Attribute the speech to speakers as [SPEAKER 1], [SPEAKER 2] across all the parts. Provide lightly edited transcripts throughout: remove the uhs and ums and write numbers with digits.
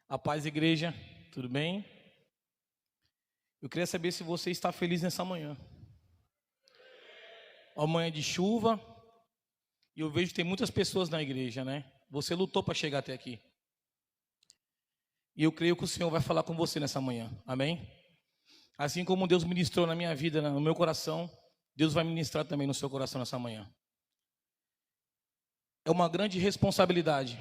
[SPEAKER 1] A paz, igreja, tudo bem? Eu queria saber se você está feliz nessa manhã. Uma manhã de chuva, e eu vejo que tem muitas pessoas na igreja, né? Você lutou para chegar até aqui. E eu creio que o Senhor vai falar com você nessa manhã, amém? Assim como Deus ministrou na minha vida, no meu coração, Deus vai ministrar também no seu coração nessa manhã. É uma grande responsabilidade.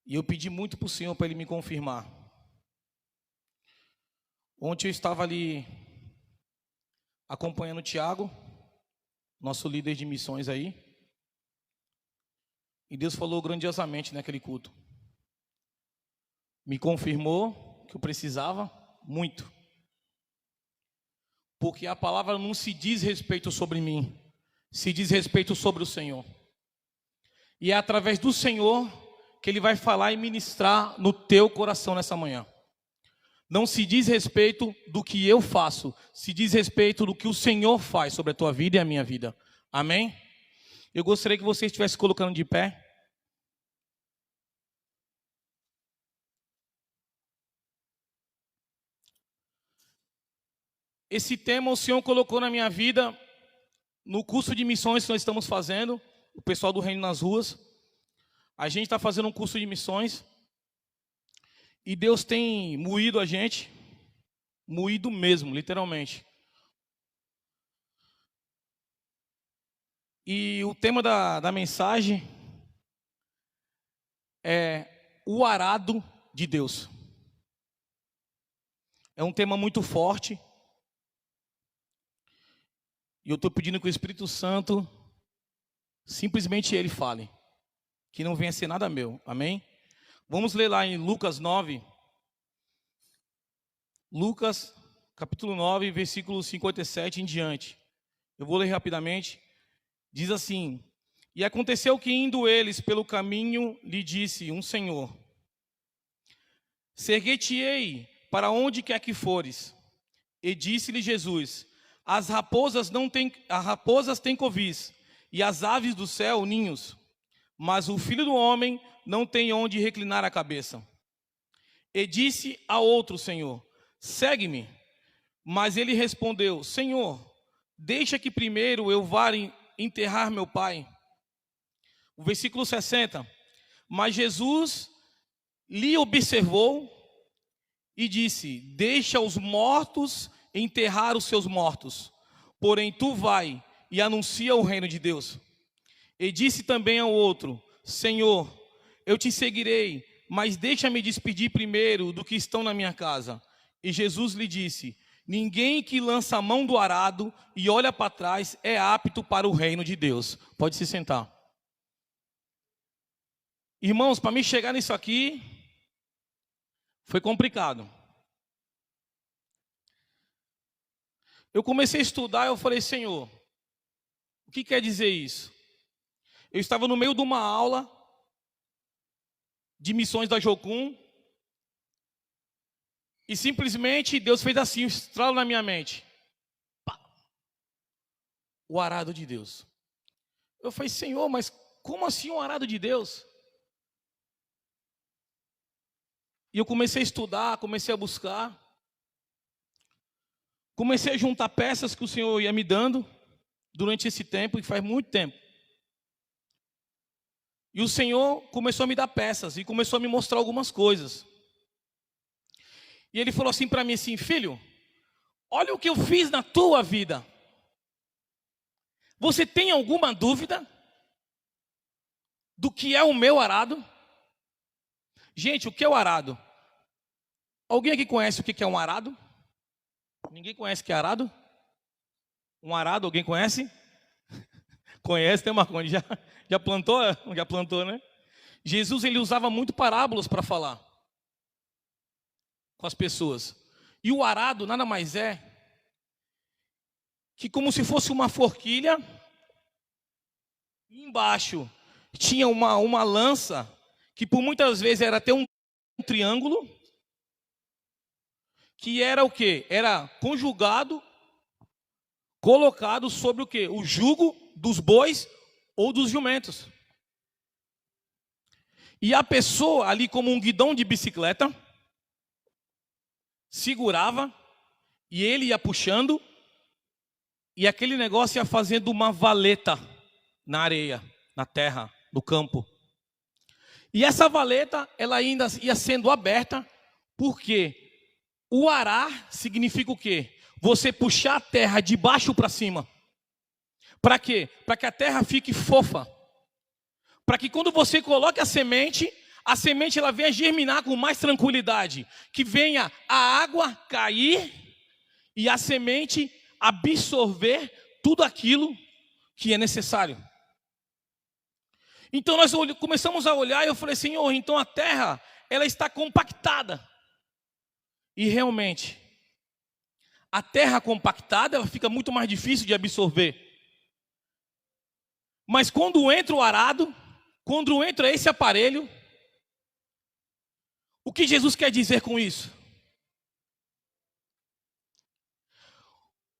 [SPEAKER 1] E eu pedi muito para o Senhor para Ele me confirmar. Ontem eu estava ali acompanhando o Tiago, nosso líder de missões aí. E Deus falou grandiosamente naquele culto. Me confirmou que eu precisava muito. Porque a palavra não se diz respeito sobre mim, se diz respeito sobre o Senhor. E é através do Senhor que Ele vai falar e ministrar no teu coração nessa manhã. Não se diz respeito do que eu faço, se diz respeito do que o Senhor faz sobre a tua vida e a minha vida. Amém? Eu gostaria que você estivesse colocando de pé. Esse tema o Senhor colocou na minha vida no curso de missões que nós estamos fazendo, o pessoal do Reino nas Ruas. A gente está fazendo um curso de missões e Deus tem moído a gente, moído mesmo, literalmente. E o tema da mensagem é o arado de Deus. É um tema muito forte. E eu estou pedindo que o Espírito Santo, simplesmente Ele fale. Que não venha ser nada meu, amém? Vamos ler lá em Lucas 9. Lucas, capítulo 9, versículo 57 em diante. Eu vou ler rapidamente. Diz assim: E aconteceu que indo eles pelo caminho, lhe disse um Senhor: Serguei-te-ei para onde quer que fores. E disse-lhe Jesus: As raposas têm covis, e as aves do céu ninhos, mas o Filho do Homem não tem onde reclinar a cabeça. E disse a outro Senhor: Segue-me. Mas ele respondeu: Senhor, deixa que primeiro eu vá enterrar meu pai. O versículo 60. Mas Jesus lhe observou e disse: Deixa os mortos enterrar os seus mortos, porém tu vai e anuncia o reino de Deus. E disse também ao outro: Senhor, eu te seguirei, mas deixa-me despedir primeiro do que estão na minha casa. E Jesus lhe disse: Ninguém que lança a mão do arado e olha para trás é apto para o reino de Deus. Pode se sentar. Irmãos, para mim chegar nisso aqui foi complicado. Eu comecei a estudar e eu falei: Senhor, o que quer dizer isso? Eu estava no meio de uma aula de missões da Jocum e simplesmente Deus fez assim, um estralo na minha mente. Pá! O arado de Deus. Eu falei: Senhor, mas como assim um arado de Deus? E eu comecei a estudar, comecei a buscar. Comecei a juntar peças que o Senhor ia me dando durante esse tempo, e faz muito tempo. E o Senhor começou a me dar peças e começou a me mostrar algumas coisas. E Ele falou assim para mim assim: Filho, olha o que eu fiz na tua vida. Você tem alguma dúvida do que é o meu arado? Gente, o que é o arado? Alguém aqui conhece o que é um arado? Ninguém conhece o que é arado? Um arado, alguém conhece? Conhece, tem Marconi? Já plantou? Já plantou, né? Jesus, ele usava muito parábolas para falar com as pessoas. E o arado nada mais é que como se fosse uma forquilha, e embaixo tinha uma lança, que por muitas vezes era até um triângulo, que era o quê? Era conjugado, colocado sobre o quê? O jugo dos bois ou dos jumentos. E a pessoa ali, como um guidão de bicicleta, segurava, e ele ia puxando, e aquele negócio ia fazendo uma valeta na areia, na terra, no campo. E essa valeta, ela ainda ia sendo aberta, porque o arar significa o quê? Você puxar a terra de baixo para cima. Para quê? Para que a terra fique fofa. Para que quando você coloque a semente ela venha germinar com mais tranquilidade. Que venha a água cair e a semente absorver tudo aquilo que é necessário. Então nós começamos a olhar e eu falei, Senhor, então a terra, ela está compactada. E realmente, a terra compactada, ela fica muito mais difícil de absorver. Mas quando entra o arado, quando entra esse aparelho, o que Jesus quer dizer com isso?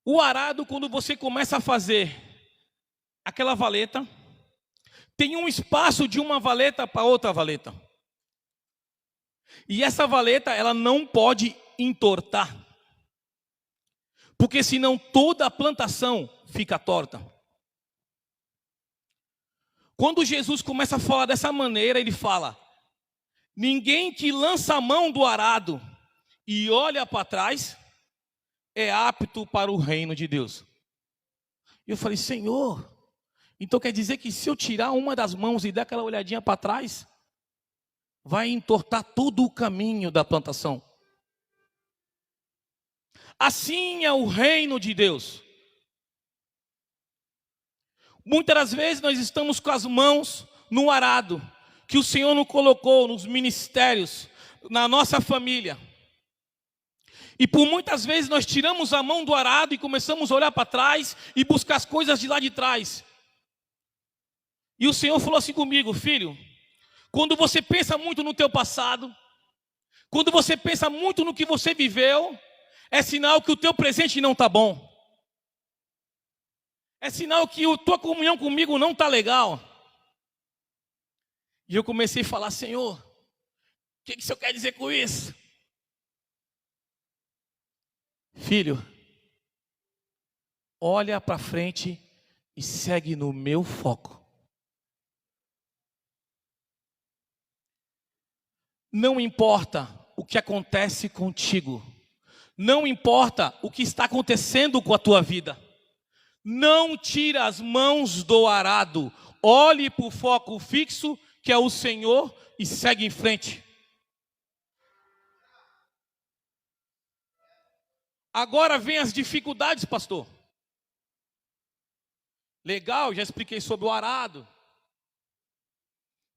[SPEAKER 1] O arado, quando você começa a fazer aquela valeta, tem um espaço de uma valeta para outra valeta. E essa valeta, ela não pode entortar. Porque senão toda a plantação fica torta. Quando Jesus começa a falar dessa maneira, ele fala: ninguém que lança a mão do arado e olha para trás é apto para o reino de Deus. E eu falei, Senhor, então quer dizer que se eu tirar uma das mãos e der aquela olhadinha para trás, vai entortar todo o caminho da plantação. Assim é o reino de Deus. Muitas das vezes nós estamos com as mãos no arado, que o Senhor nos colocou nos ministérios, na nossa família. E por muitas vezes nós tiramos a mão do arado e começamos a olhar para trás e buscar as coisas de lá de trás. E o Senhor falou assim comigo, filho, quando você pensa muito no teu passado, quando você pensa muito no que você viveu, é sinal que o teu presente não está bom. É sinal que a tua comunhão comigo não está legal. E eu comecei a falar, Senhor, o que o Senhor quer dizer com isso? Filho, olha para frente e segue no meu foco. Não importa o que acontece contigo. Não importa o que está acontecendo com a tua vida. Não tira as mãos do arado. Olhe para o foco fixo, que é o Senhor, e segue em frente. Agora vem as dificuldades, pastor. Legal, já expliquei sobre o arado.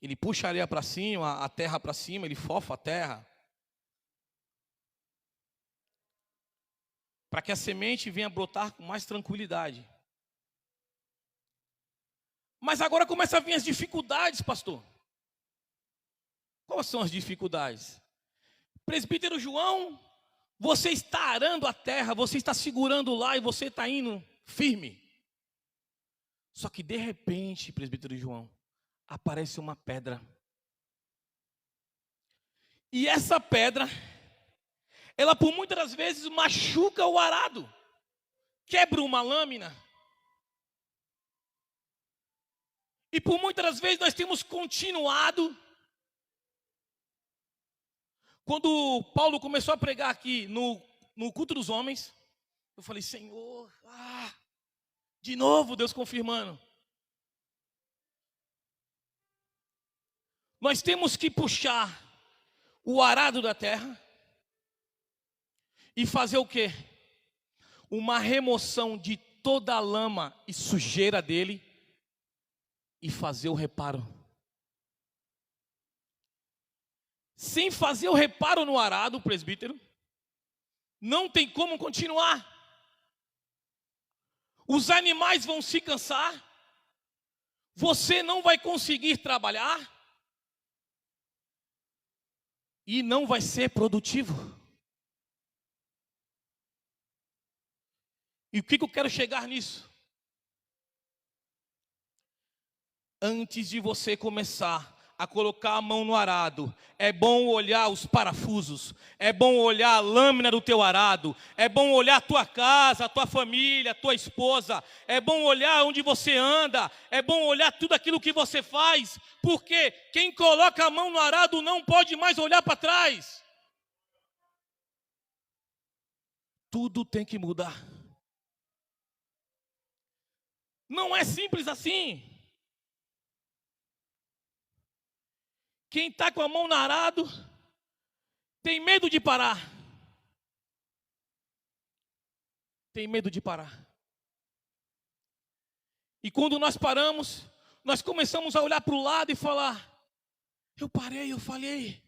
[SPEAKER 1] Ele puxa a areia para cima, a terra para cima, ele fofa a terra. Para que a semente venha brotar com mais tranquilidade. Mas agora começa a vir as dificuldades, pastor. Quais são as dificuldades? Presbítero João, você está arando a terra, você está segurando lá e você está indo firme. Só que de repente, presbítero João, aparece uma pedra. E essa pedra, ela por muitas das vezes machuca o arado, quebra uma lâmina. E por muitas das vezes nós temos continuado. Quando Paulo começou a pregar aqui no culto dos homens, eu falei, Senhor, de novo Deus confirmando. Nós temos que puxar o arado da terra e fazer o quê? Uma remoção de toda a lama e sujeira dele e fazer o reparo. Sem fazer o reparo no arado, presbítero, não tem como continuar. Os animais vão se cansar, você não vai conseguir trabalhar e não vai ser produtivo. E o que eu quero chegar nisso? Antes de você começar a colocar a mão no arado. É bom olhar os parafusos. É bom olhar a lâmina do teu arado. É bom olhar a tua casa, a tua família, a tua esposa. É bom olhar onde você anda. É bom olhar tudo aquilo que você faz. Porque quem coloca a mão no arado não pode mais olhar para trás. Tudo tem que mudar. Não é simples assim. Quem está com a mão no arado tem medo de parar. Tem medo de parar. E quando nós paramos, nós começamos a olhar para o lado e falar: eu parei, eu falhei.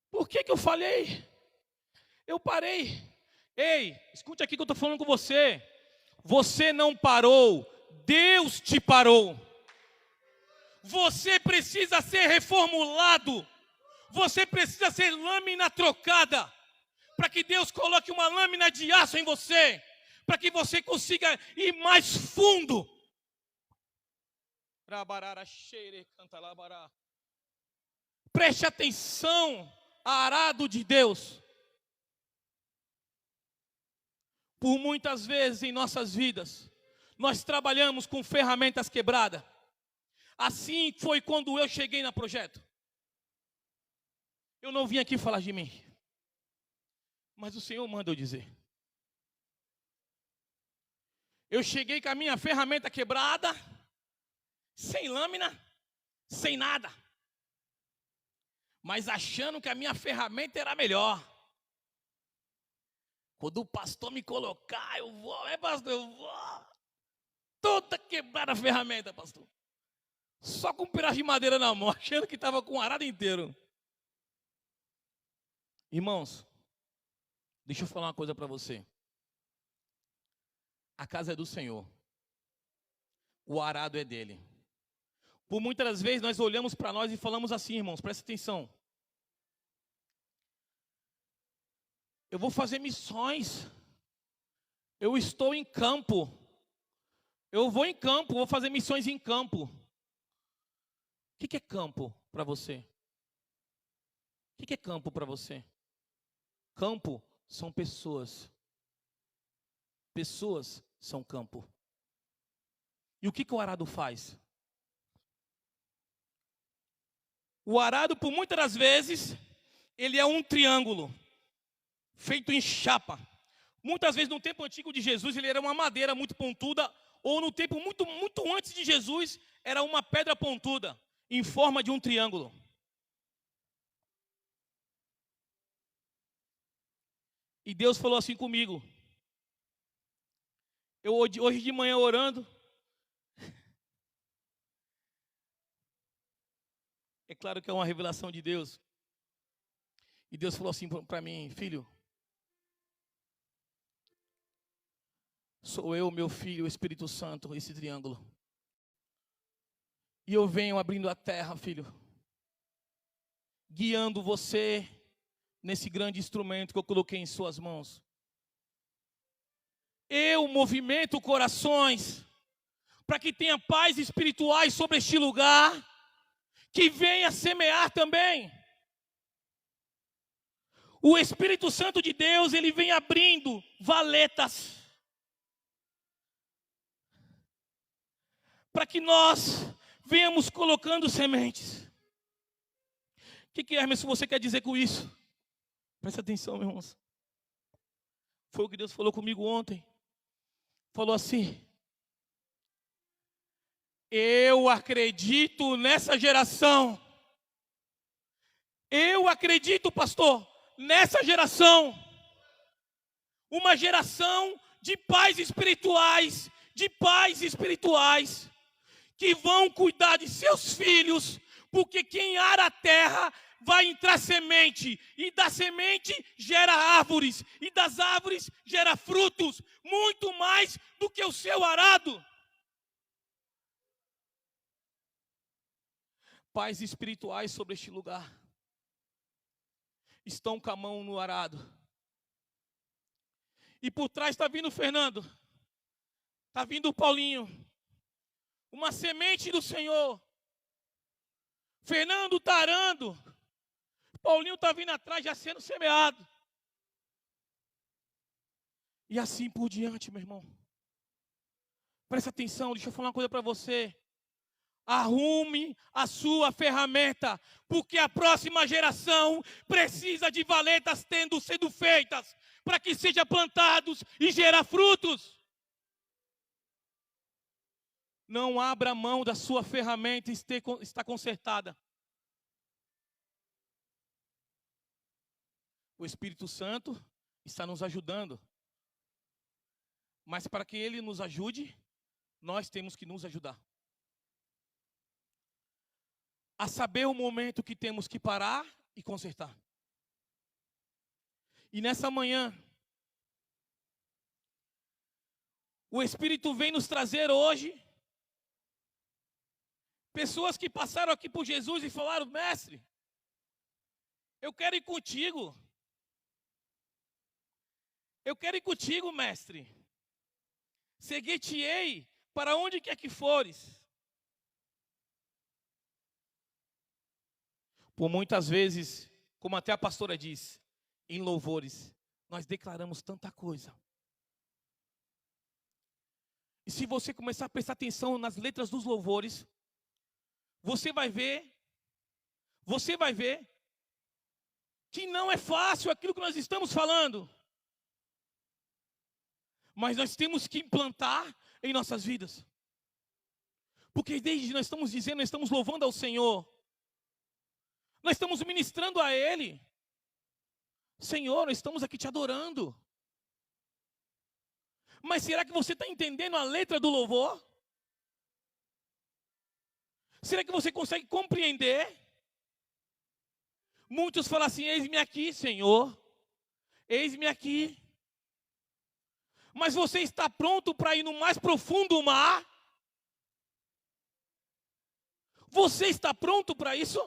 [SPEAKER 1] Por que eu falhei? Eu parei. Ei, escute aqui que eu estou falando com você. Você não parou, Deus te parou. Você precisa ser reformulado. Você precisa ser lâmina trocada. Para que Deus coloque uma lâmina de aço em você. Para que você consiga ir mais fundo. Preste atenção, arado de Deus. Por muitas vezes em nossas vidas, nós trabalhamos com ferramentas quebradas. Assim foi quando eu cheguei no projeto. Eu não vim aqui falar de mim, mas o Senhor manda eu dizer. Eu cheguei com a minha ferramenta quebrada, sem lâmina, sem nada, mas achando que a minha ferramenta era melhor. Quando o pastor me colocar, eu vou, pastor, eu vou. Toda quebrada a ferramenta, pastor. Só com um pedaço de madeira na mão, achando que estava com o arado inteiro. Irmãos, deixa eu falar uma coisa para você. A casa é do Senhor. O arado é dele. Por muitas vezes nós olhamos para nós e falamos assim, irmãos, presta atenção. Eu vou fazer missões. Eu estou em campo. Eu vou em campo, vou fazer missões em campo. O que é campo para você? O que é campo para você? Campo são pessoas. Pessoas são campo. E o que o arado faz? O arado, por muitas das vezes, ele é um triângulo feito em chapa. Muitas vezes no tempo antigo de Jesus ele era uma madeira muito pontuda, ou no tempo muito antes de Jesus era uma pedra pontuda em forma de um triângulo. E Deus falou assim comigo. Eu hoje de manhã orando, é claro que é uma revelação de Deus. E Deus falou assim para mim: filho, sou eu, meu filho, o Espírito Santo, esse triângulo. E eu venho abrindo a terra, filho, guiando você nesse grande instrumento que eu coloquei em suas mãos. Eu movimento corações para que tenha paz espirituais sobre este lugar, que venha semear também. O Espírito Santo de Deus, ele vem abrindo valetas para que nós venhamos colocando sementes. O que Hermes, você quer dizer com isso? Presta atenção, meus irmãos. Foi o que Deus falou comigo ontem. Falou assim: eu acredito nessa geração. Eu acredito, pastor, nessa geração. Uma geração de pais espirituais, que vão cuidar de seus filhos, porque quem ara a terra vai entrar semente, e da semente gera árvores, e das árvores gera frutos, muito mais do que o seu arado. Pais espirituais sobre este lugar estão com a mão no arado. E por trás está vindo o Fernando, está vindo o Paulinho, uma semente do Senhor, Fernando está arando. Paulinho está vindo atrás, já sendo semeado. E assim por diante, meu irmão. Presta atenção, deixa eu falar uma coisa para você. Arrume a sua ferramenta, porque a próxima geração precisa de valetas sendo feitas, para que sejam plantados e gerar frutos. Não abra mão da sua ferramenta, está consertada. O Espírito Santo está nos ajudando. Mas para que Ele nos ajude, nós temos que nos ajudar. A saber o momento que temos que parar e consertar. E nessa manhã, o Espírito vem nos trazer hoje pessoas que passaram aqui por Jesus e falaram: mestre, eu quero ir contigo. Eu quero ir contigo, mestre. Seguir-te-ei para onde quer que fores. Por muitas vezes, como até a pastora diz, em louvores, nós declaramos tanta coisa. E se você começar a prestar atenção nas letras dos louvores, você vai ver que não é fácil aquilo que nós estamos falando. Mas nós temos que implantar em nossas vidas. Porque desde nós estamos dizendo, nós estamos louvando ao Senhor. Nós estamos ministrando a Ele. Senhor, nós estamos aqui te adorando. Mas será que você está entendendo a letra do louvor? Será que você consegue compreender? Muitos falam assim: eis-me aqui, Senhor. Eis-me aqui. Mas você está pronto para ir no mais profundo mar? Você está pronto para isso?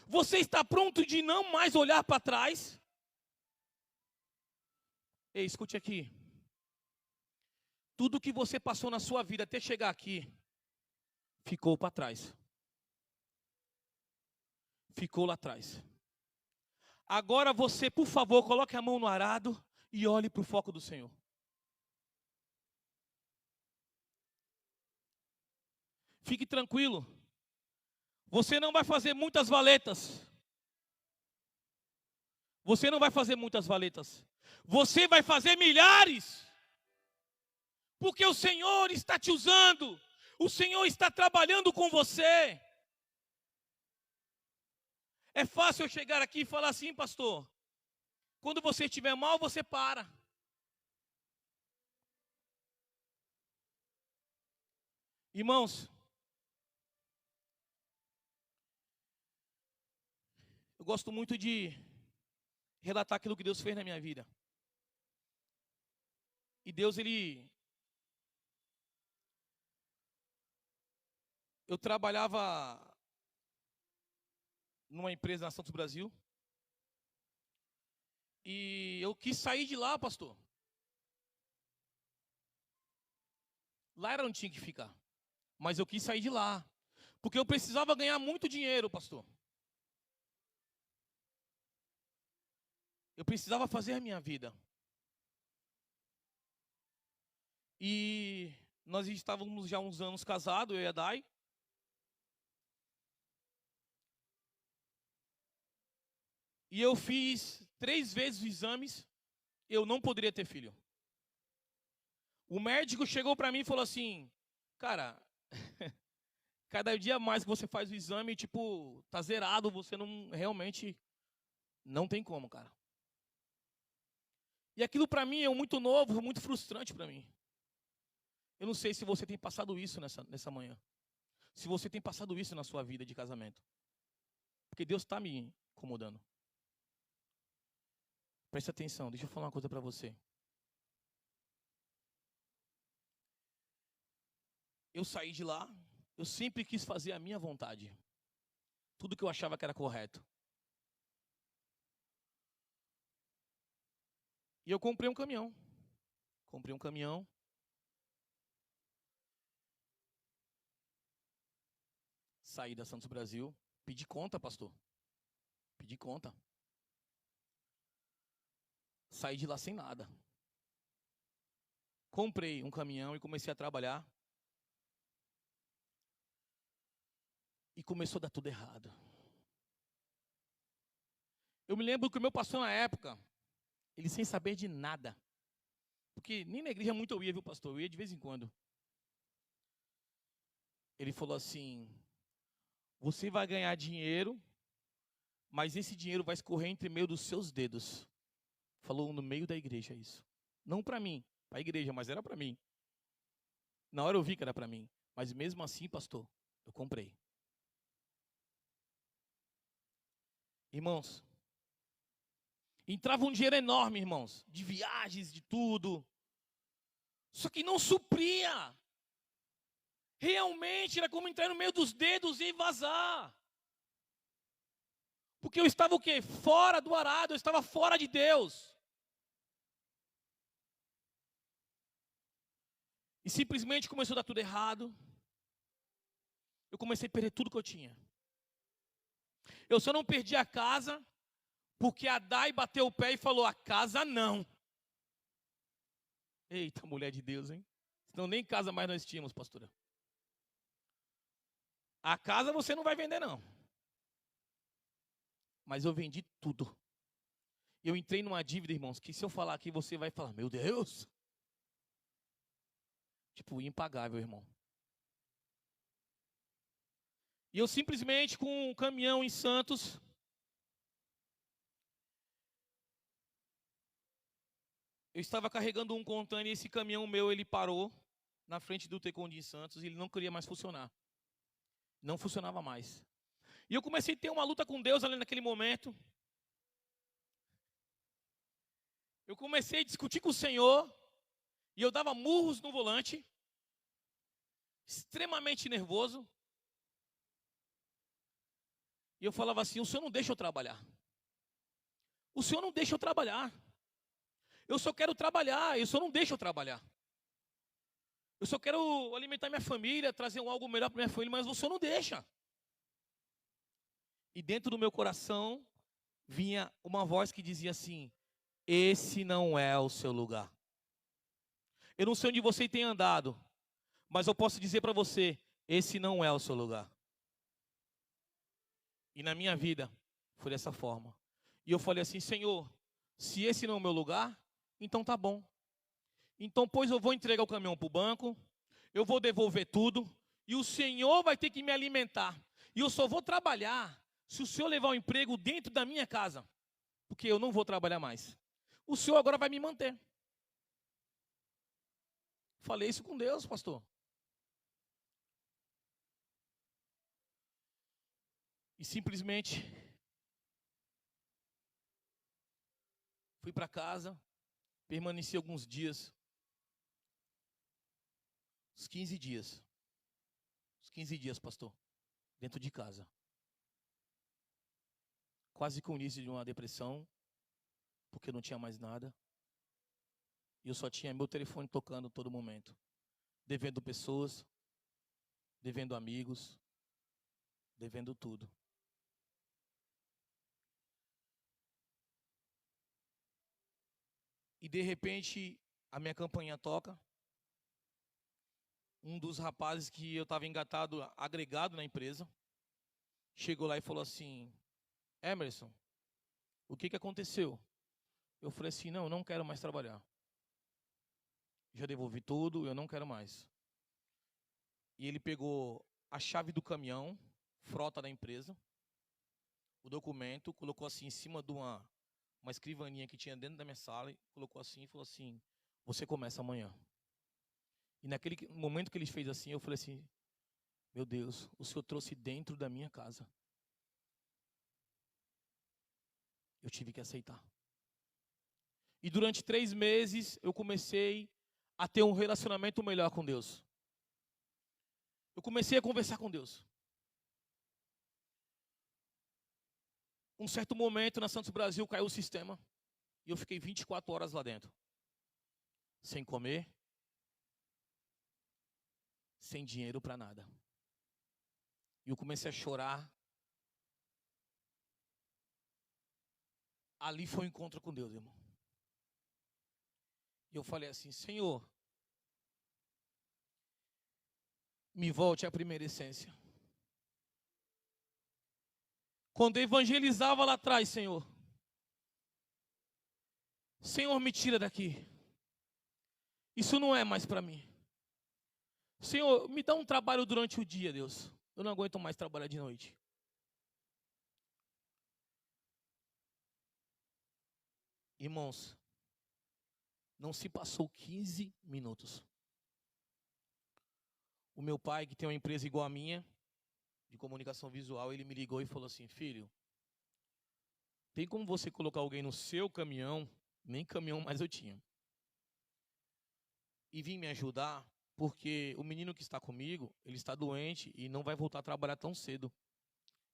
[SPEAKER 1] Você está pronto de não mais olhar para trás? Ei, escute aqui. Tudo que você passou na sua vida até chegar aqui, ficou para trás. Ficou lá atrás. Agora você, por favor, coloque a mão no arado e olhe para o foco do Senhor. Fique tranquilo. Você não vai fazer muitas valetas. Você não vai fazer muitas valetas. Você vai fazer milhares. Porque o Senhor está te usando. O Senhor está trabalhando com você. É fácil eu chegar aqui e falar assim: pastor, quando você estiver mal, você para. Irmãos, eu gosto muito de relatar aquilo que Deus fez na minha vida. E Deus, eu trabalhava numa empresa na Santos Brasil. E eu quis sair de lá, pastor. Lá era onde tinha que ficar. Mas eu quis sair de lá. Porque eu precisava ganhar muito dinheiro, pastor. Eu precisava fazer a minha vida. E nós estávamos já uns anos casados, eu e a Dai. E eu fiz 3 vezes os exames, eu não poderia ter filho. O médico chegou para mim e falou assim: cara, cada dia mais que você faz o exame, tipo, tá zerado, você não, realmente, não tem como, cara. E aquilo para mim é muito novo, muito frustrante para mim. Eu não sei se você tem passado isso nessa manhã. Se você tem passado isso na sua vida de casamento. Porque Deus está me incomodando. Preste atenção, deixa eu falar uma coisa para você. Eu saí de lá, eu sempre quis fazer a minha vontade. Tudo que eu achava que era correto. E eu comprei um caminhão. Comprei um caminhão. saí da Santos Brasil, pedi conta, pastor. Pedi conta. Saí de lá sem nada. Comprei um caminhão e comecei a trabalhar. E começou a dar tudo errado. Eu me lembro que o meu pastor na época, ele sem saber de nada. Porque nem na igreja muito eu ia, viu, pastor? Eu ia de vez em quando. Ele falou assim, você vai ganhar dinheiro, mas esse dinheiro vai escorrer entre meio dos seus dedos. Falou no meio da igreja isso. Não para mim, para a igreja, mas era para mim. Na hora eu vi que era para mim. Mas mesmo assim, pastor, eu comprei. Irmãos, entrava um dinheiro enorme, irmãos, de viagens, de tudo. Só que não supria. Realmente era como entrar no meio dos dedos e vazar. Porque eu estava o quê? Fora do arado, eu estava fora de Deus. E simplesmente começou a dar tudo errado. Eu comecei a perder tudo que eu tinha. Eu só não perdi a casa, porque a Dai bateu o pé e falou, a casa não. Eita, mulher de Deus, hein? Senão nem casa mais nós tínhamos, pastora. A casa você não vai vender, não. Mas eu vendi tudo. Eu entrei numa dívida, irmãos, que se eu falar aqui, você vai falar, meu Deus. Tipo, impagável, irmão. E eu simplesmente, com um caminhão em Santos, eu estava carregando um container e esse caminhão meu, ele parou na frente do Tecondi em Santos e ele não queria mais funcionar. Não funcionava mais. E eu comecei a ter uma luta com Deus ali naquele momento. Eu comecei a discutir com o Senhor e eu dava murros no volante, extremamente nervoso. E eu falava assim, o Senhor não deixa eu trabalhar. O Senhor não deixa eu trabalhar. Eu só quero trabalhar, o Senhor não deixa eu trabalhar. Eu só quero alimentar minha família, trazer algo melhor para minha família, mas o Senhor não deixa. E dentro do meu coração vinha uma voz que dizia assim, esse não é o seu lugar. Eu não sei onde você tem andado, mas eu posso dizer para você, esse não é o seu lugar. E na minha vida, foi dessa forma. E eu falei assim, Senhor, se esse não é o meu lugar, então tá bom. Então, pois eu vou entregar o caminhão para o banco, eu vou devolver tudo, e o Senhor vai ter que me alimentar. E eu só vou trabalhar se o Senhor levar um emprego dentro da minha casa, porque eu não vou trabalhar mais. O Senhor agora vai me manter. Falei isso com Deus, pastor. E simplesmente fui para casa, permaneci alguns dias, uns 15 dias. Uns 15 dias, pastor, dentro de casa. Quase com o início de uma depressão, porque eu não tinha mais nada. E eu só tinha meu telefone tocando todo momento. Devendo pessoas, devendo amigos, devendo tudo. E de repente, a minha campainha toca. Um dos rapazes que eu estava engatado, agregado na empresa, chegou lá e falou assim, Emerson, o que aconteceu? Eu falei assim, não quero mais trabalhar. Já devolvi tudo, eu não quero mais. E ele pegou a chave do caminhão, frota da empresa, o documento, colocou assim em cima de uma escrivaninha que tinha dentro da minha sala, e colocou assim e falou assim, você começa amanhã. E naquele momento que ele fez assim, eu falei assim, meu Deus, o Senhor trouxe dentro da minha casa. Eu tive que aceitar. E durante 3 meses, eu comecei a ter um relacionamento melhor com Deus. Eu comecei a conversar com Deus. Um certo momento, na Santos Brasil, caiu o sistema. E eu fiquei 24 horas lá dentro. Sem comer. Sem dinheiro para nada. E eu comecei a chorar. Ali foi um encontro com Deus, irmão. E eu falei assim: Senhor, me volte à primeira essência. Quando eu evangelizava lá atrás, Senhor, me tira daqui. Isso não é mais para mim. Senhor, me dá um trabalho durante o dia, Deus. Eu não aguento mais trabalhar de noite. Irmãos, não se passou 15 minutos. O meu pai, que tem uma empresa igual a minha, de comunicação visual, ele me ligou e falou assim: filho, tem como você colocar alguém no seu caminhão, nem caminhão mais eu tinha, e vir me ajudar, porque o menino que está comigo, ele está doente e não vai voltar a trabalhar tão cedo.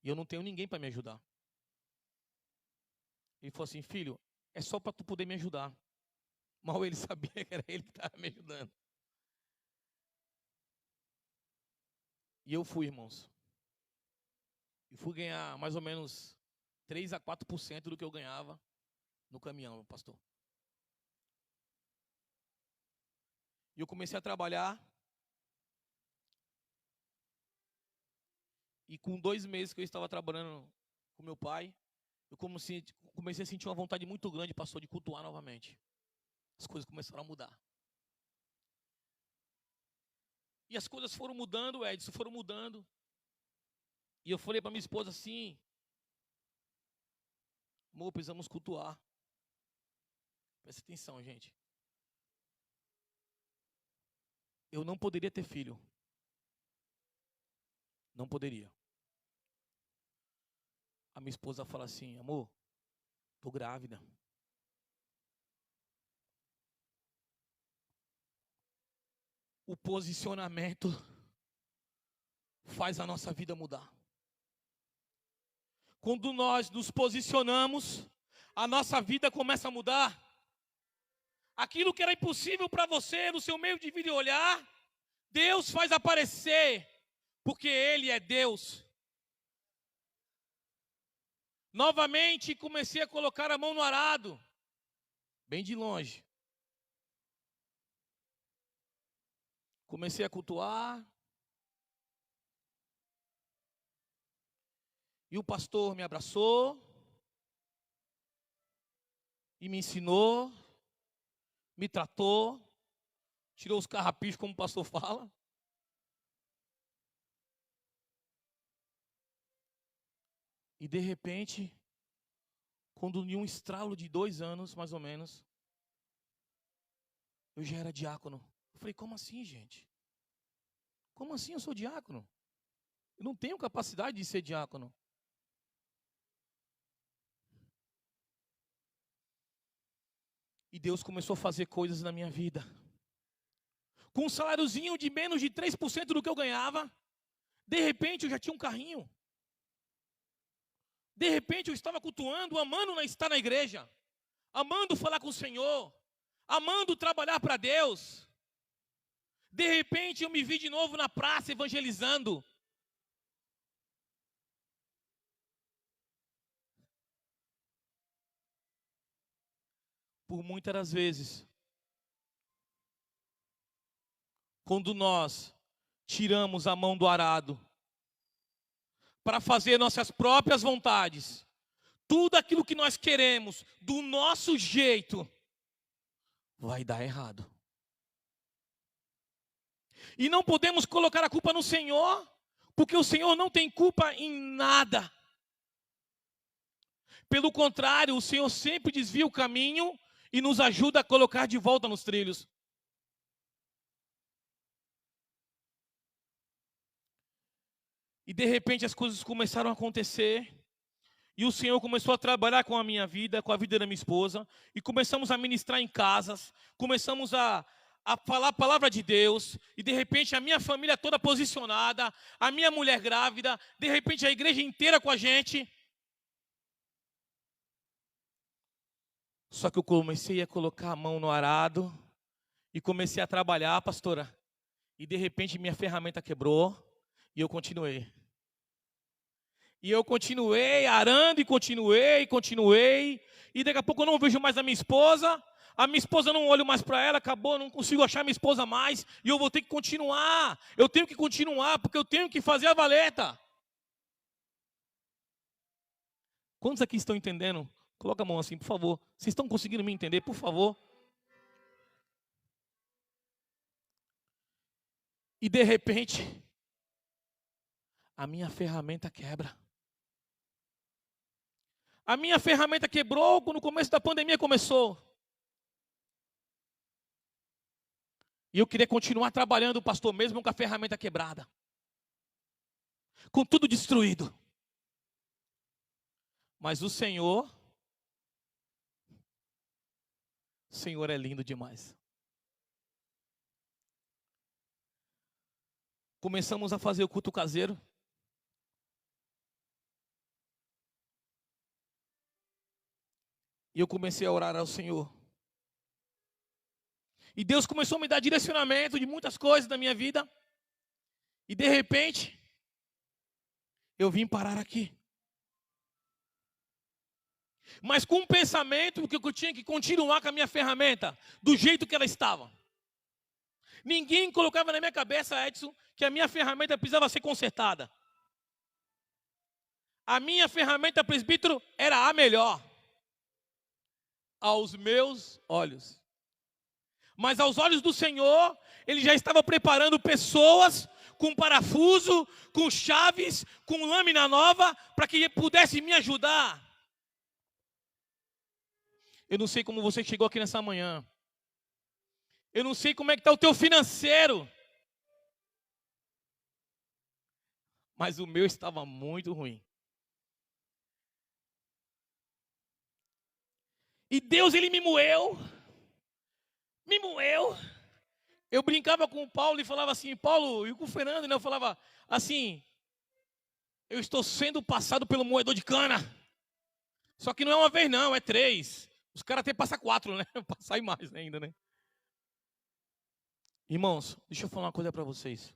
[SPEAKER 1] E eu não tenho ninguém para me ajudar. Ele falou assim: filho, é só para tu poder me ajudar. Mal ele sabia que era ele que estava me ajudando. E eu fui, irmãos. E fui ganhar mais ou menos 3 a 4% do que eu ganhava no caminhão, pastor. E eu comecei a trabalhar. E com 2 meses que eu estava trabalhando com meu pai, eu comecei a sentir uma vontade muito grande, pastor, de cultuar novamente. As coisas começaram a mudar. E as coisas foram mudando, Edson, foram mudando. E eu falei para minha esposa assim: amor, precisamos cultuar. Presta atenção, gente. Eu não poderia ter filho. Não poderia. A minha esposa fala assim: amor, tô grávida. O posicionamento faz a nossa vida mudar. Quando nós nos posicionamos, a nossa vida começa a mudar. Aquilo que era impossível para você, no seu meio de vida e olhar, Deus faz aparecer, porque Ele é Deus. Novamente comecei a colocar a mão no arado, bem de longe. Comecei a cultuar. E o pastor me abraçou e me ensinou, me tratou, tirou os carrapichos, como o pastor fala. E de repente, quando em um estralo de 2 anos, mais ou menos, eu já era diácono. Eu falei: como assim, gente? Como assim eu sou diácono? Eu não tenho capacidade de ser diácono. E Deus começou a fazer coisas na minha vida. Com um saláriozinho de menos de 3% do que eu ganhava, de repente eu já tinha um carrinho. De repente eu estava cultuando, amando estar na igreja, amando falar com o Senhor, amando trabalhar para Deus. De repente eu me vi de novo na praça evangelizando. Por muitas das vezes, quando nós tiramos a mão do arado para fazer nossas próprias vontades, tudo aquilo que nós queremos do nosso jeito, vai dar errado. E não podemos colocar a culpa no Senhor, porque o Senhor não tem culpa em nada. Pelo contrário, o Senhor sempre desvia o caminho e nos ajuda a colocar de volta nos trilhos. E de repente as coisas começaram a acontecer. E o Senhor começou a trabalhar com a minha vida, com a vida da minha esposa. E começamos a ministrar em casas. Começamos a falar a palavra de Deus. E de repente a minha família toda posicionada. A minha mulher grávida. De repente a igreja inteira com a gente. Só que eu comecei a colocar a mão no arado. E comecei a trabalhar, pastora. E de repente minha ferramenta quebrou. E eu continuei. E eu continuei arando e continuei. E daqui a pouco eu não vejo mais a minha esposa. A minha esposa, eu não olho mais para ela, acabou, não consigo achar minha esposa mais. E eu vou ter que continuar. Eu tenho que continuar, porque eu tenho que fazer a valeta. Quantos aqui estão entendendo? Coloca a mão assim, por favor. Vocês estão conseguindo me entender, por favor? E de repente, a minha ferramenta quebra. A minha ferramenta quebrou quando o começo da pandemia começou. E eu queria continuar trabalhando, pastor, mesmo com a ferramenta quebrada. Com tudo destruído. Mas o Senhor é lindo demais. Começamos a fazer o culto caseiro. E eu comecei a orar ao Senhor. E Deus começou a me dar direcionamento de muitas coisas da minha vida. E de repente, eu vim parar aqui. Mas com um pensamento que eu tinha que continuar com a minha ferramenta, do jeito que ela estava. Ninguém colocava na minha cabeça, Edson, que a minha ferramenta precisava ser consertada. A minha ferramenta, presbítero, era a melhor. Aos meus olhos. Mas aos olhos do Senhor, Ele já estava preparando pessoas com parafuso, com chaves, com lâmina nova, para que pudesse me ajudar. Eu não sei como você chegou aqui nessa manhã. Eu não sei como é que está o teu financeiro. Mas o meu estava muito ruim. E Deus, Ele me moeu. Me moeu. Eu brincava com o Paulo e falava assim, Paulo, e com o Fernando, né? Eu falava assim, eu estou sendo passado pelo moedor de cana. Só que não é uma vez não, é 3. Os caras até passam 4, né? Passar mais ainda, né? Irmãos, deixa eu falar uma coisa para vocês.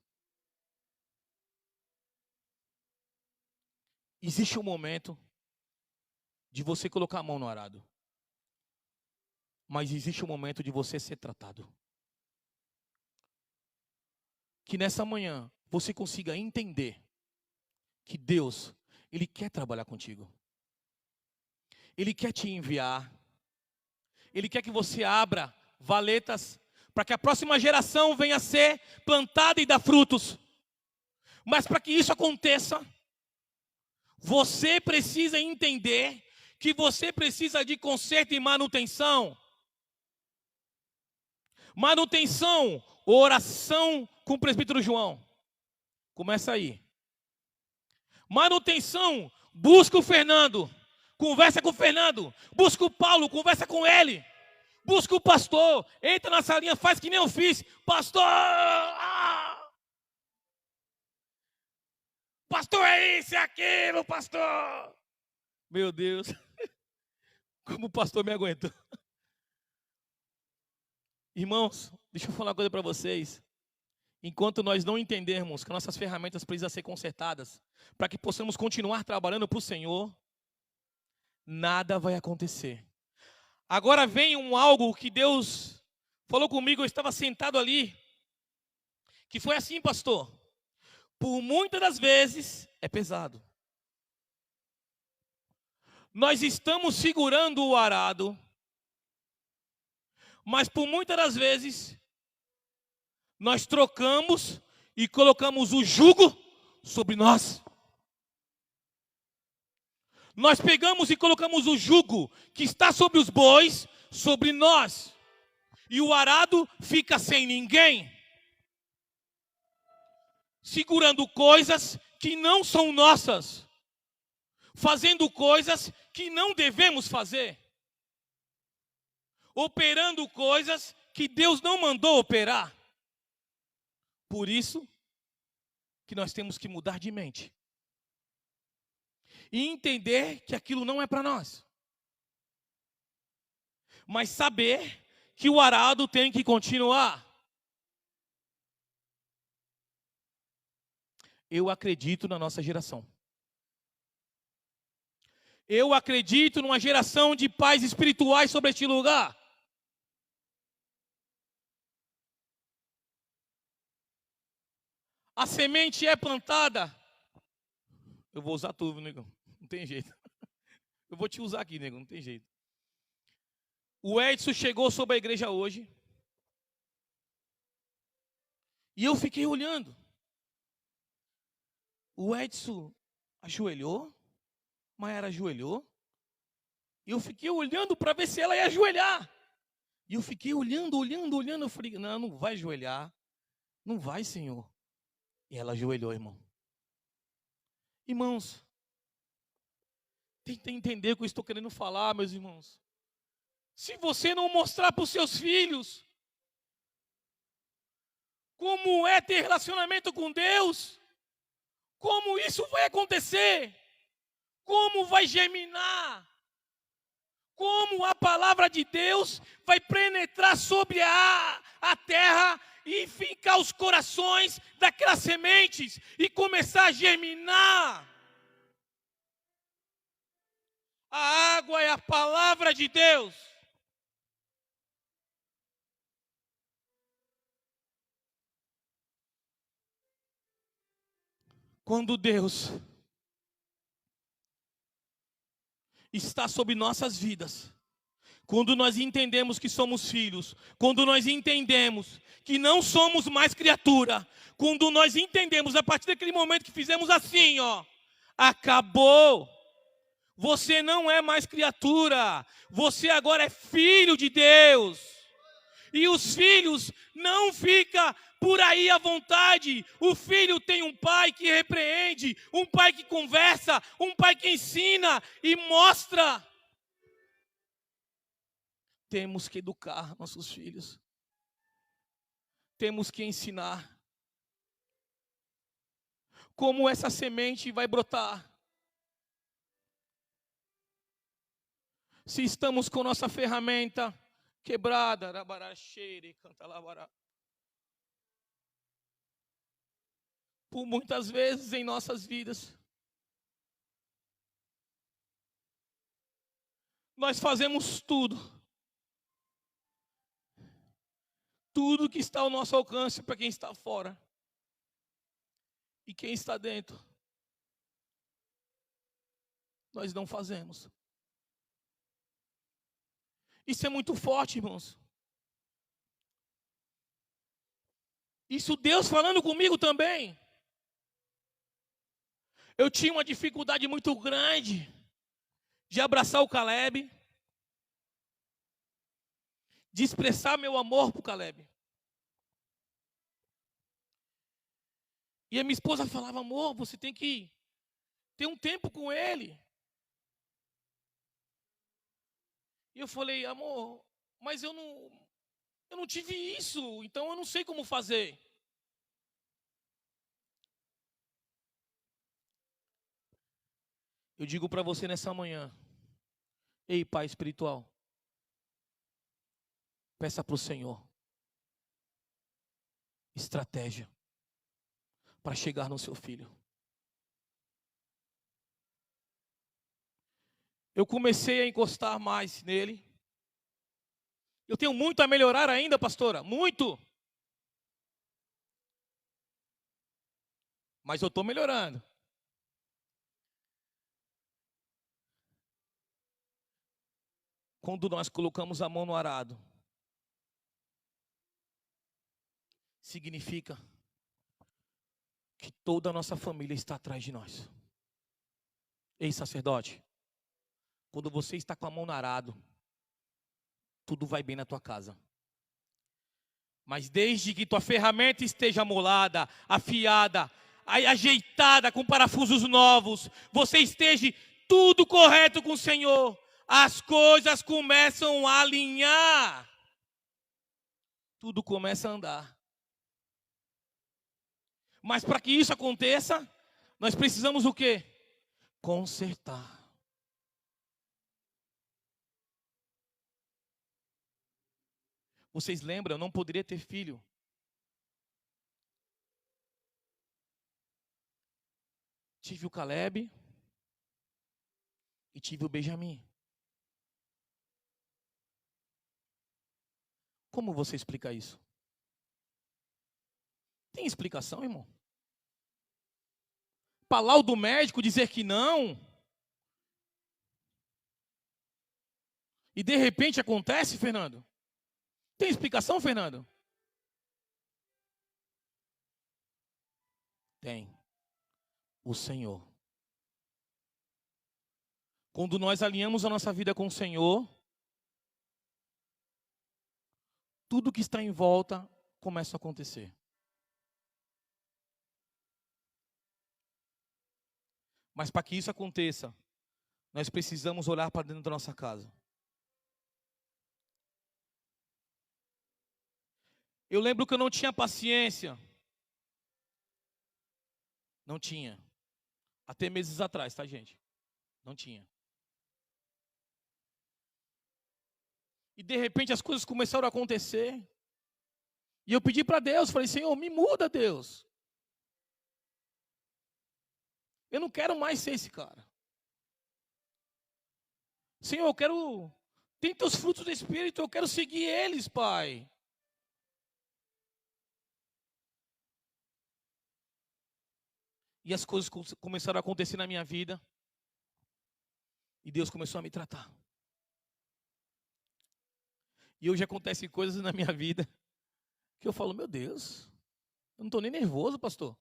[SPEAKER 1] Existe um momento de você colocar a mão no arado. Mas existe um momento de você ser tratado. Que nessa manhã você consiga entender que Deus, Ele quer trabalhar contigo. Ele quer te enviar. Ele quer que você abra valetas para que a próxima geração venha a ser plantada e dar frutos. Mas para que isso aconteça, você precisa entender que você precisa de conserto e manutenção. Manutenção, oração com o presbítero João. Começa aí. Manutenção, busca o Fernando. Conversa com o Fernando. Busca o Paulo, conversa com ele. Busca o pastor. Entra na salinha, faz que nem eu fiz. Pastor! Ah! Pastor é isso, é aquilo, pastor! Meu Deus. Como o pastor me aguentou. Irmãos, deixa eu falar uma coisa para vocês. Enquanto nós não entendermos que nossas ferramentas precisam ser consertadas, para que possamos continuar trabalhando para o Senhor, nada vai acontecer. Agora vem algo que Deus falou comigo, eu estava sentado ali, que foi assim, pastor. Por muitas das vezes, é pesado. Nós estamos segurando o arado, mas por muitas das vezes, nós trocamos e colocamos o jugo sobre nós. Nós pegamos e colocamos o jugo que está sobre os bois, sobre nós. E o arado fica sem ninguém. Segurando coisas que não são nossas. Fazendo coisas que não devemos fazer. Operando coisas que Deus não mandou operar. Por isso que nós temos que mudar de mente. E entender que aquilo não é para nós. Mas saber que o arado tem que continuar. Eu acredito na nossa geração. Eu acredito numa geração de pais espirituais sobre este lugar. A semente é plantada. Eu vou usar tudo, negão. Não tem jeito. Eu vou te usar aqui, negão. Não tem jeito. O Edson chegou sobre a igreja hoje. E eu fiquei olhando. O Edson ajoelhou. Maiara ajoelhou. E eu fiquei olhando para ver se ela ia ajoelhar. E eu fiquei olhando. Eu falei, não, não vai ajoelhar. Não vai, Senhor. E ela ajoelhou, irmão. Irmãos, tenta entender o que eu estou querendo falar, meus irmãos. Se você não mostrar para os seus filhos como é ter relacionamento com Deus, como isso vai acontecer, como vai germinar, como a palavra de Deus vai penetrar sobre a terra e fincar os corações daquelas sementes e começar a germinar. A água é a palavra de Deus. Quando Deus está sobre nossas vidas, quando nós entendemos que somos filhos, quando nós entendemos que não somos mais criatura, quando nós entendemos a partir daquele momento que fizemos assim, ó, acabou. Você não é mais criatura, você agora é filho de Deus. E os filhos não ficam por aí à vontade. O filho tem um pai que repreende, um pai que conversa, um pai que ensina e mostra. Temos que educar nossos filhos. Temos que ensinar. Como essa semente vai brotar? Se estamos com nossa ferramenta quebrada, por muitas vezes em nossas vidas, nós fazemos tudo que está ao nosso alcance para quem está fora. E quem está dentro, nós não fazemos. Isso é muito forte, irmãos. Isso Deus falando comigo também. Eu tinha uma dificuldade muito grande de abraçar o Caleb, de expressar meu amor para o Caleb. E a minha esposa falava, amor, você tem que ter um tempo com ele. E eu falei, amor, mas eu não tive isso, então eu não sei como fazer. Eu digo para você nessa manhã, ei, pai espiritual, peça para o Senhor estratégia para chegar no seu filho. Eu comecei a encostar mais nele. Eu tenho muito a melhorar ainda, pastora, muito. Mas eu estou melhorando. Quando nós colocamos a mão no arado, significa que toda a nossa família está atrás de nós. Ei, sacerdote, quando você está com a mão no arado, tudo vai bem na tua casa. Mas desde que tua ferramenta esteja amolada, afiada, ajeitada com parafusos novos, você esteja tudo correto com o Senhor, as coisas começam a alinhar. Tudo começa a andar. Mas para que isso aconteça, nós precisamos o quê? Consertar. Vocês lembram, eu não poderia ter filho. Tive o Caleb. e tive o Benjamin. Como você explica isso? Tem explicação, irmão? Para laudo médico dizer que não, e de repente acontece, Fernando? Tem explicação, Fernando? Tem. O Senhor. Quando nós alinhamos a nossa vida com o Senhor, tudo que está em volta começa a acontecer. Mas para que isso aconteça, nós precisamos olhar para dentro da nossa casa. Eu lembro que eu não tinha paciência. Não tinha. Até meses atrás, tá, gente? Não tinha. E de repente as coisas começaram a acontecer. E eu pedi para Deus, falei, Senhor, me muda, Deus. Eu não quero mais ser esse cara. Senhor, eu quero... Tem teus frutos do Espírito, eu quero seguir eles, Pai. E as coisas começaram a acontecer na minha vida. E Deus começou a me tratar. E hoje acontecem coisas na minha vida que eu falo, meu Deus, eu não estou nem nervoso, pastor.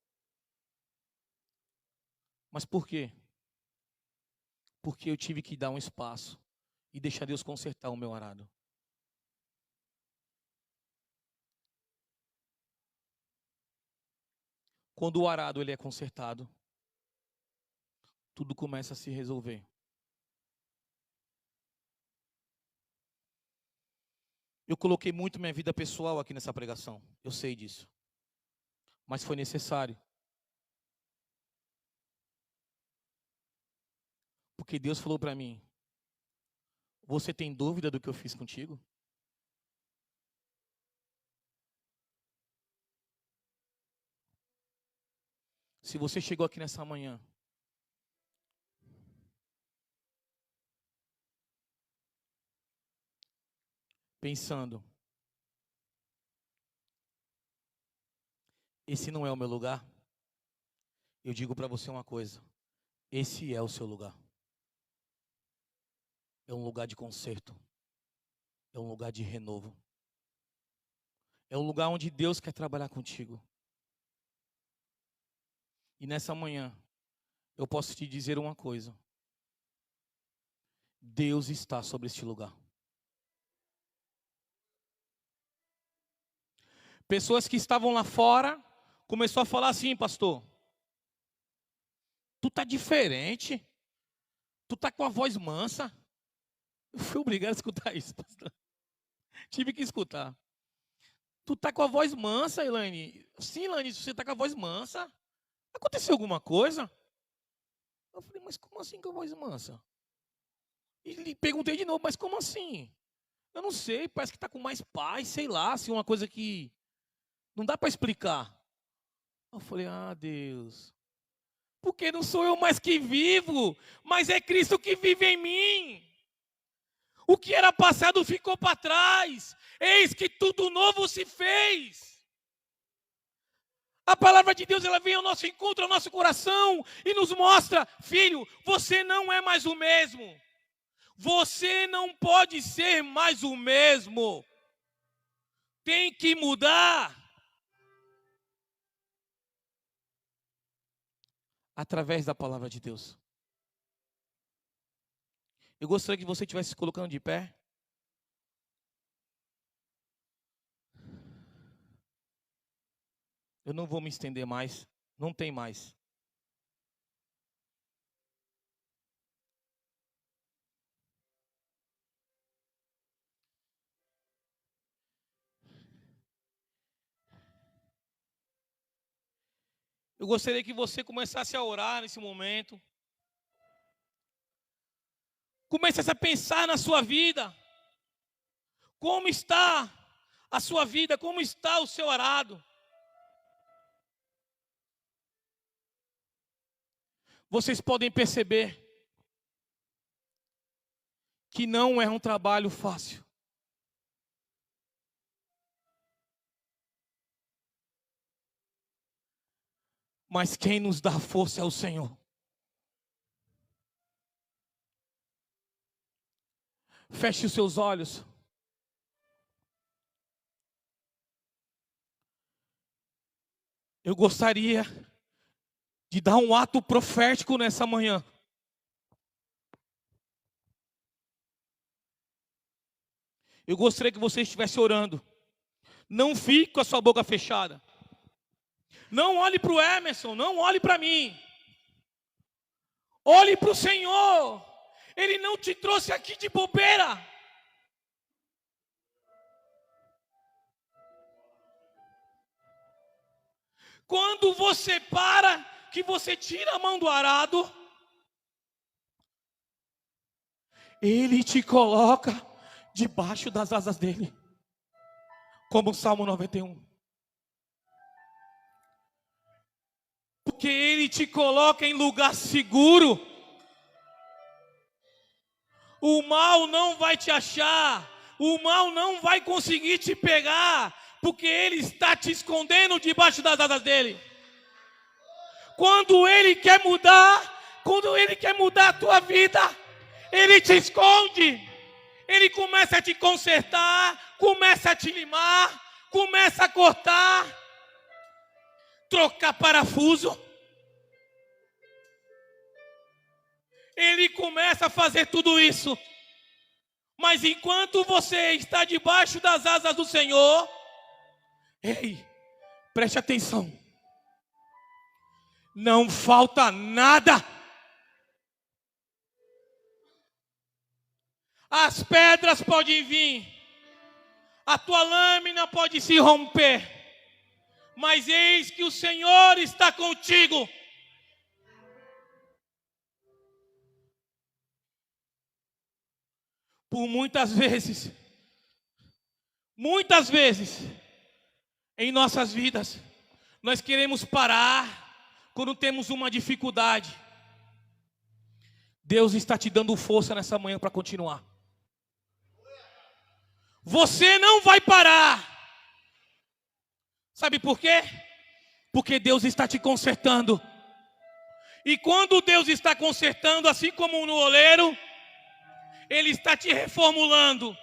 [SPEAKER 1] Mas por quê? Porque eu tive que dar um espaço e deixar Deus consertar o meu arado. Quando o arado ele é consertado, tudo começa a se resolver. Eu coloquei muito minha vida pessoal aqui nessa pregação. Eu sei disso. Mas foi necessário. Porque Deus falou para mim, você tem dúvida do que eu fiz contigo? Se você chegou aqui nessa manhã pensando, esse não é o meu lugar, eu digo para você uma coisa, esse é o seu lugar. É um lugar de conserto, é um lugar de renovo, é um lugar onde Deus quer trabalhar contigo. E nessa manhã, eu posso te dizer uma coisa, Deus está sobre este lugar. Pessoas que estavam lá fora, começou a falar assim, pastor, tu tá diferente, tu tá com a voz mansa. Eu fui obrigado a escutar isso, pastor. Tive que escutar. Tu tá com a voz mansa, Elaine. Sim, Elaine, você tá com a voz mansa. Aconteceu alguma coisa? Eu falei, mas como assim com a voz mansa? E lhe perguntei de novo, mas como assim? Eu não sei, parece que tá com mais paz, sei lá, assim, uma coisa que não dá para explicar. Eu falei, ah, Deus. Porque não sou eu mais que vivo, mas é Cristo que vive em mim. O que era passado ficou para trás. Eis que tudo novo se fez. A palavra de Deus, ela vem ao nosso encontro, ao nosso coração e nos mostra, filho, você não é mais o mesmo. Você não pode ser mais o mesmo. Tem que mudar. Através da palavra de Deus. Eu gostaria que você estivesse se colocando de pé. Eu não vou me estender mais. Não tem mais. Eu gostaria que você começasse a orar nesse momento. Comece a pensar na sua vida. Como está a sua vida? Como está o seu arado? Vocês podem perceber que não é um trabalho fácil. Mas quem nos dá força é o Senhor. Feche os seus olhos. Eu gostaria de dar um ato profético nessa manhã. Eu gostaria que você estivesse orando. Não fique com a sua boca fechada. Não olhe para o Emerson, não olhe para mim. Olhe para o Senhor. Ele não te trouxe aqui de bobeira. Quando você para, que você tira a mão do arado, Ele te coloca debaixo das asas dele. Como o Salmo 91. Porque Ele te coloca em lugar seguro. O mal não vai te achar. O mal não vai conseguir te pegar. Porque Ele está te escondendo debaixo das asas dele. Quando Ele quer mudar a tua vida, Ele te esconde. Ele começa a te consertar, começa a te limar, começa a cortar, trocar parafuso. Ele começa a fazer tudo isso. Mas enquanto você está debaixo das asas do Senhor, ei, preste atenção. Não falta nada. As pedras podem vir, a tua lâmina pode se romper, mas eis que o Senhor está contigo. Por muitas vezes, em nossas vidas, nós queremos parar quando temos uma dificuldade. Deus está te dando força nessa manhã para continuar. Você não vai parar. Sabe por quê? Porque Deus está te consertando. E quando Deus está consertando, assim como no oleiro, Ele está te reformulando.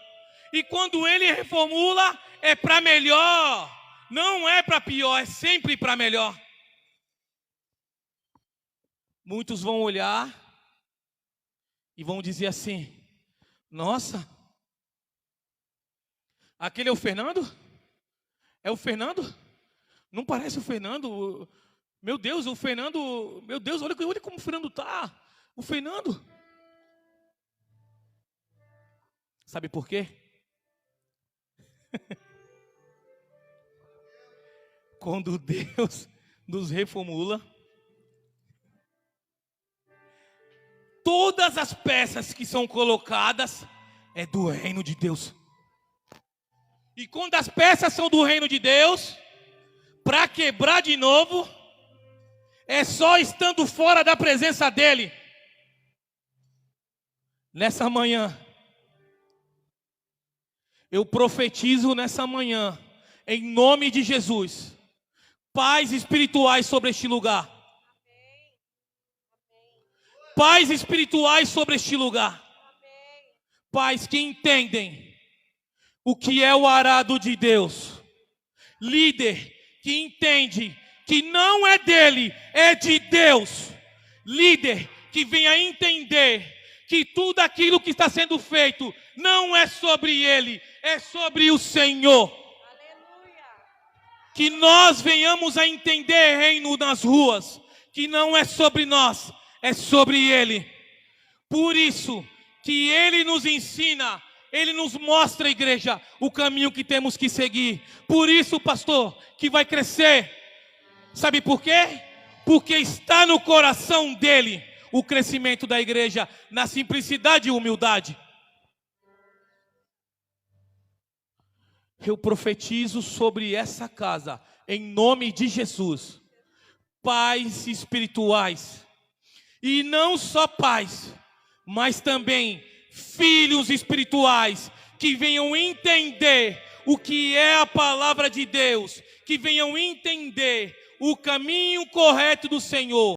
[SPEAKER 1] E quando Ele reformula, é para melhor. Não é para pior, é sempre para melhor. Muitos vão olhar e vão dizer assim: nossa, aquele é o Fernando? É o Fernando? Não parece o Fernando? Meu Deus, o Fernando, meu Deus, olha como o Fernando está. O Fernando. Sabe por quê? Quando Deus nos reformula, todas as peças que são colocadas é do reino de Deus. E quando as peças são do reino de Deus, para quebrar de novo, é só estando fora da presença dEle. Nessa manhã, eu profetizo nessa manhã, em nome de Jesus, paz espirituais sobre este lugar. Pais espirituais sobre este lugar. Pais que entendem o que é o arado de Deus. Líder que entende que não é dele, é de Deus. Líder que venha entender que tudo aquilo que está sendo feito não é sobre ele, é sobre o Senhor. Aleluia. Que nós venhamos a entender reino nas ruas, que não é sobre nós, é sobre Ele. Por isso que Ele nos ensina, Ele nos mostra, igreja, o caminho que temos que seguir. Por isso, pastor, que vai crescer. Sabe por quê? Porque está no coração dEle o crescimento da igreja, na simplicidade e humildade. Eu profetizo sobre essa casa, em nome de Jesus, pais espirituais. E não só paz, mas também filhos espirituais, que venham entender o que é a palavra de Deus, que venham entender o caminho correto do Senhor.